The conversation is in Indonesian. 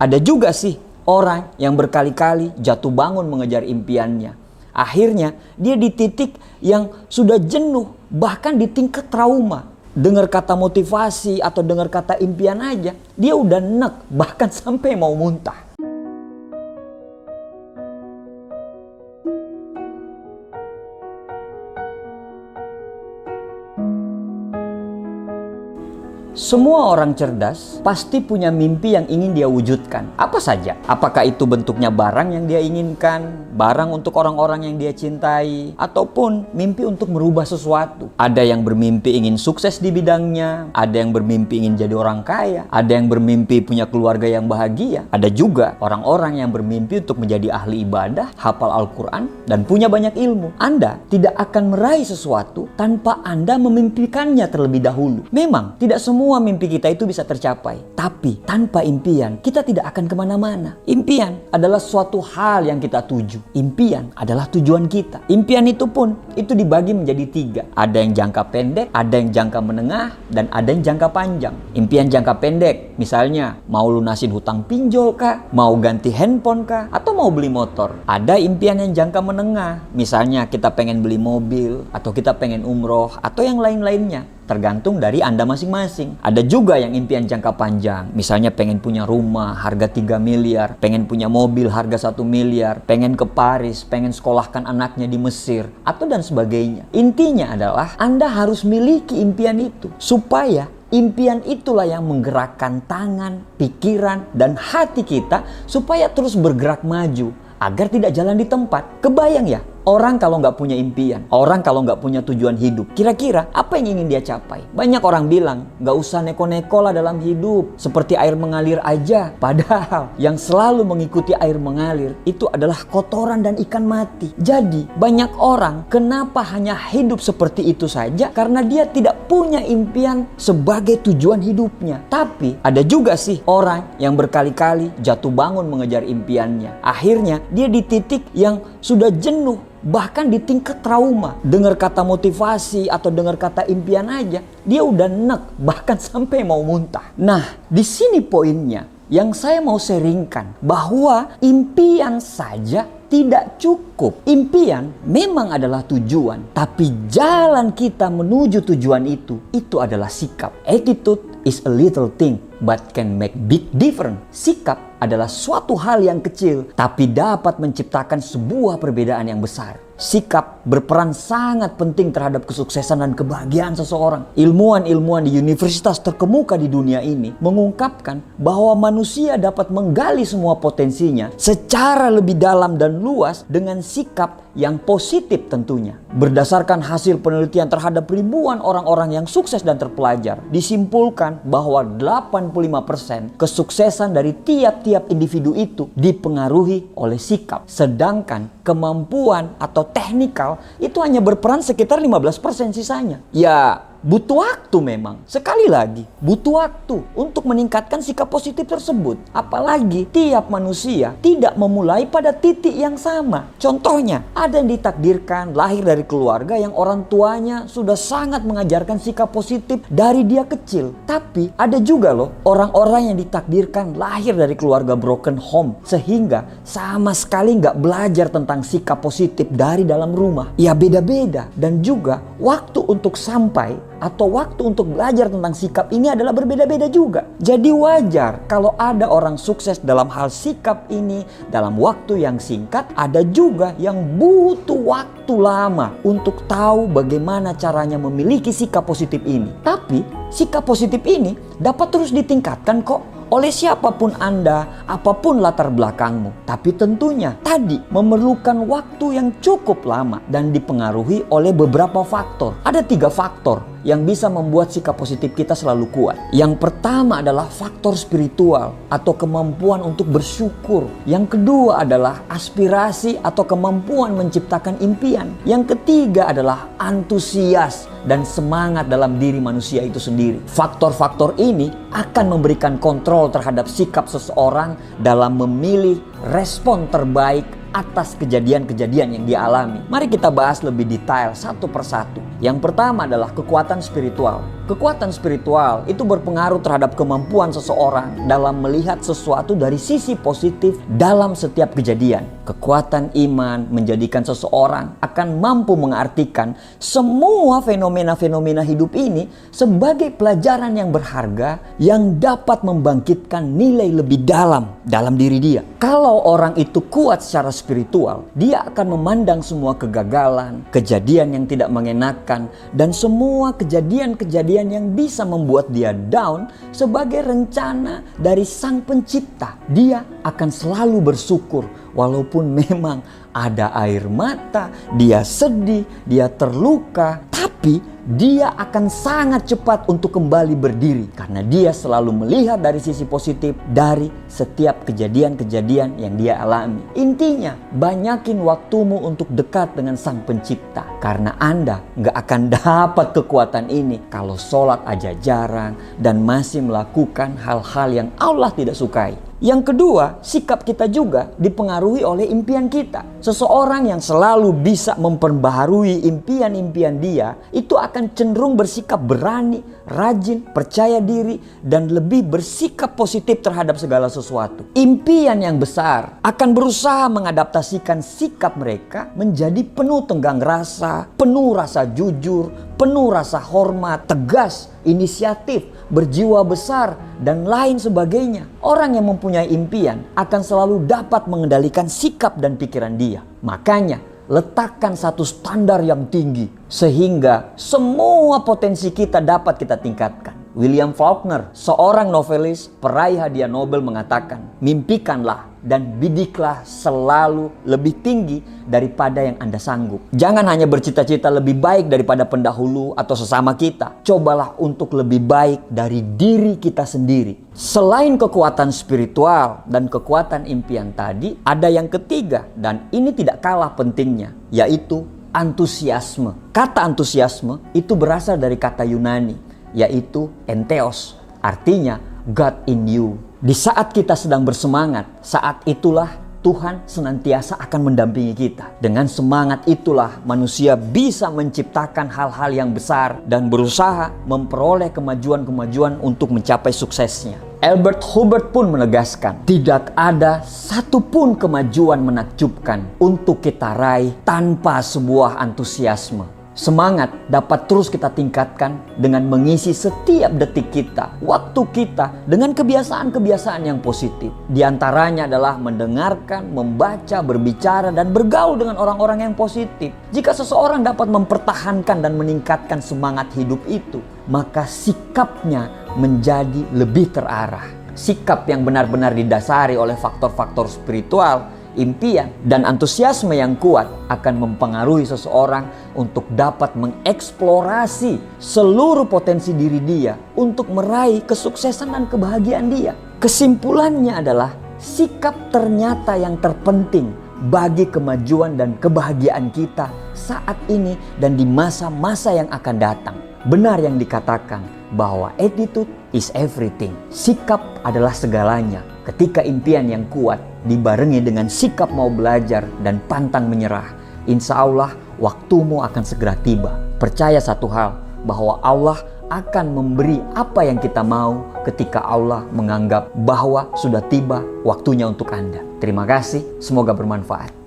Ada juga sih orang yang berkali-kali jatuh bangun mengejar impiannya. Akhirnya dia di titik yang sudah jenuh, bahkan di tingkat trauma. Dengar kata motivasi atau dengar kata impian aja, dia udah enek, bahkan sampai mau muntah. Semua orang cerdas pasti punya mimpi yang ingin dia wujudkan. Apa saja? Apakah itu bentuknya barang yang dia inginkan, barang untuk orang-orang yang dia cintai, ataupun mimpi untuk merubah sesuatu. Ada yang bermimpi ingin sukses di bidangnya, ada yang bermimpi ingin jadi orang kaya, ada yang bermimpi punya keluarga yang bahagia. Ada juga orang-orang yang bermimpi untuk menjadi ahli ibadah, hafal Al-Quran, dan punya banyak ilmu. Anda tidak akan meraih sesuatu tanpa Anda memimpikannya terlebih dahulu. Memang tidak semua mimpi kita itu bisa tercapai. Tapi tanpa impian, kita tidak akan kemana-mana. Impian adalah suatu hal yang kita tuju. Impian adalah tujuan kita. Impian itu pun, itu dibagi menjadi 3. Ada yang jangka pendek, ada yang jangka menengah, dan ada yang jangka panjang. Impian jangka pendek, misalnya mau lunasin hutang pinjol kah? Mau ganti handphone kah? Atau mau beli motor? Ada impian yang jangka menengah, misalnya kita pengen beli mobil, atau kita pengen umroh, atau yang lain-lainnya. Tergantung dari Anda masing-masing. Ada juga yang impian jangka panjang. Misalnya pengen punya rumah harga 3 miliar, pengen punya mobil harga 1 miliar, pengen ke Paris, pengen sekolahkan anaknya di Mesir, atau dan sebagainya. Intinya adalah Anda harus miliki impian itu. Supaya impian itulah yang menggerakkan tangan, pikiran, dan hati kita supaya terus bergerak maju. Agar tidak jalan di tempat. Kebayang ya? Orang kalau nggak punya impian, orang kalau nggak punya tujuan hidup, kira-kira apa yang ingin dia capai? Banyak orang bilang, nggak usah neko-neko lah dalam hidup, seperti air mengalir aja. Padahal yang selalu mengikuti air mengalir itu adalah kotoran dan ikan mati. Jadi banyak orang kenapa hanya hidup seperti itu saja? Karena dia tidak punya impian sebagai tujuan hidupnya. Tapi ada juga sih orang yang berkali-kali jatuh bangun mengejar impiannya. Akhirnya dia di titik yang sudah jenuh, bahkan di tingkat trauma. Dengar kata motivasi atau dengar kata impian aja, dia udah enek, bahkan sampai mau muntah. Nah, di sini poinnya yang saya mau sharingkan, bahwa impian saja tidak cukup. Impian memang adalah tujuan, tapi jalan kita menuju tujuan itu adalah sikap. Attitude is a little thing but can make big difference. Sikap adalah suatu hal yang kecil tapi dapat menciptakan sebuah perbedaan yang besar. Sikap berperan sangat penting terhadap kesuksesan dan kebahagiaan seseorang. Ilmuwan-ilmuwan di universitas terkemuka di dunia ini mengungkapkan bahwa manusia dapat menggali semua potensinya secara lebih dalam dan luas dengan sikap yang positif tentunya. Berdasarkan hasil penelitian terhadap ribuan orang-orang yang sukses dan terpelajar, disimpulkan bahwa 85% kesuksesan dari tiap-tiap individu itu dipengaruhi oleh sikap. Sedangkan kemampuan atau teknikal itu hanya berperan sekitar 15% sisanya. Ya, butuh waktu memang. Sekali lagi, butuh waktu untuk meningkatkan sikap positif tersebut. Apalagi tiap manusia tidak memulai pada titik yang sama. Contohnya, ada yang ditakdirkan lahir dari keluarga yang orang tuanya sudah sangat mengajarkan sikap positif dari dia kecil. Tapi ada juga loh orang-orang yang ditakdirkan lahir dari keluarga broken home, sehingga sama sekali nggak belajar tentang sikap positif dari dalam rumah. Ya beda-beda. Dan juga waktu untuk sampai atau waktu untuk belajar tentang sikap ini adalah berbeda-beda juga. Jadi wajar kalau ada orang sukses dalam hal sikap ini dalam waktu yang singkat, ada juga yang butuh waktu lama untuk tahu bagaimana caranya memiliki sikap positif ini. Tapi sikap positif ini dapat terus ditingkatkan kok oleh siapapun Anda, apapun latar belakangmu. Tapi tentunya tadi memerlukan waktu yang cukup lama dan dipengaruhi oleh beberapa faktor. Ada 3 faktor yang bisa membuat sikap positif kita selalu kuat. Yang pertama adalah faktor spiritual atau kemampuan untuk bersyukur. Yang kedua adalah aspirasi atau kemampuan menciptakan impian. Yang ketiga adalah antusias dan semangat dalam diri manusia itu sendiri. Faktor-faktor ini akan memberikan kontrol terhadap sikap seseorang dalam memilih respon terbaik atas kejadian-kejadian yang dia alami. Mari kita bahas lebih detail satu persatu. Yang pertama adalah kekuatan spiritual. Kekuatan spiritual itu berpengaruh terhadap kemampuan seseorang dalam melihat sesuatu dari sisi positif dalam setiap kejadian. Kekuatan iman menjadikan seseorang akan mampu mengartikan semua fenomena-fenomena hidup ini sebagai pelajaran yang berharga yang dapat membangkitkan nilai lebih dalam diri dia. Kalau orang itu kuat secara spiritual, dia akan memandang semua kegagalan, kejadian yang tidak mengenakan, dan semua kejadian-kejadian yang bisa membuat dia down sebagai rencana dari Sang Pencipta. Dia akan selalu bersyukur walaupun memang ada air mata, dia sedih, dia terluka, tapi dia akan sangat cepat untuk kembali berdiri karena dia selalu melihat dari sisi positif dari setiap kejadian-kejadian yang dia alami. Intinya, banyakin waktumu untuk dekat dengan Sang Pencipta karena Anda nggak akan dapat kekuatan ini kalau sholat aja jarang dan masih melakukan hal-hal yang Allah tidak sukai. Yang kedua, sikap kita juga dipengaruhi oleh impian kita. Seseorang yang selalu bisa memperbaharui impian-impian dia, itu akan cenderung bersikap berani, rajin, percaya diri, dan lebih bersikap positif terhadap segala sesuatu. Impian yang besar akan berusaha mengadaptasikan sikap mereka menjadi penuh tenggang rasa, penuh rasa jujur, penuh rasa hormat, tegas, inisiatif, berjiwa besar, dan lain sebagainya. Orang yang mempunyai impian akan selalu dapat mengendalikan sikap dan pikiran dia. Makanya, letakkan satu standar yang tinggi sehingga semua potensi kita dapat kita tingkatkan. William Faulkner, seorang novelis peraih hadiah Nobel, mengatakan, mimpikanlah dan bidiklah selalu lebih tinggi daripada yang Anda sanggup. Jangan hanya bercita-cita lebih baik daripada pendahulu atau sesama kita. Cobalah untuk lebih baik dari diri kita sendiri. Selain kekuatan spiritual dan kekuatan impian tadi, ada yang ketiga dan ini tidak kalah pentingnya, yaitu antusiasme. Kata antusiasme itu berasal dari kata Yunani, yaitu entheos, artinya God in you. Di saat kita sedang bersemangat, saat itulah Tuhan senantiasa akan mendampingi kita. Dengan semangat itulah manusia bisa menciptakan hal-hal yang besar dan berusaha memperoleh kemajuan-kemajuan untuk mencapai suksesnya. Albert Hubbard pun menegaskan, tidak ada satupun kemajuan menakjubkan untuk kita raih tanpa sebuah antusiasme. Semangat dapat terus kita tingkatkan dengan mengisi setiap detik kita, waktu kita dengan kebiasaan-kebiasaan yang positif. Di antaranya adalah mendengarkan, membaca, berbicara, dan bergaul dengan orang-orang yang positif. Jika seseorang dapat mempertahankan dan meningkatkan semangat hidup itu, maka sikapnya menjadi lebih terarah. Sikap yang benar-benar didasari oleh faktor-faktor spiritual, impian, dan antusiasme yang kuat akan mempengaruhi seseorang untuk dapat mengeksplorasi seluruh potensi diri dia untuk meraih kesuksesan dan kebahagiaan dia. Kesimpulannya adalah sikap ternyata yang terpenting bagi kemajuan dan kebahagiaan kita saat ini dan di masa-masa yang akan datang. Benar yang dikatakan bahwa attitude is everything. Sikap adalah segalanya. Ketika impian yang kuat dibarengi dengan sikap mau belajar dan pantang menyerah, insya Allah waktumu akan segera tiba. Percaya satu hal, bahwa Allah akan memberi apa yang kita mau ketika Allah menganggap bahwa sudah tiba waktunya untuk Anda. Terima kasih, semoga bermanfaat.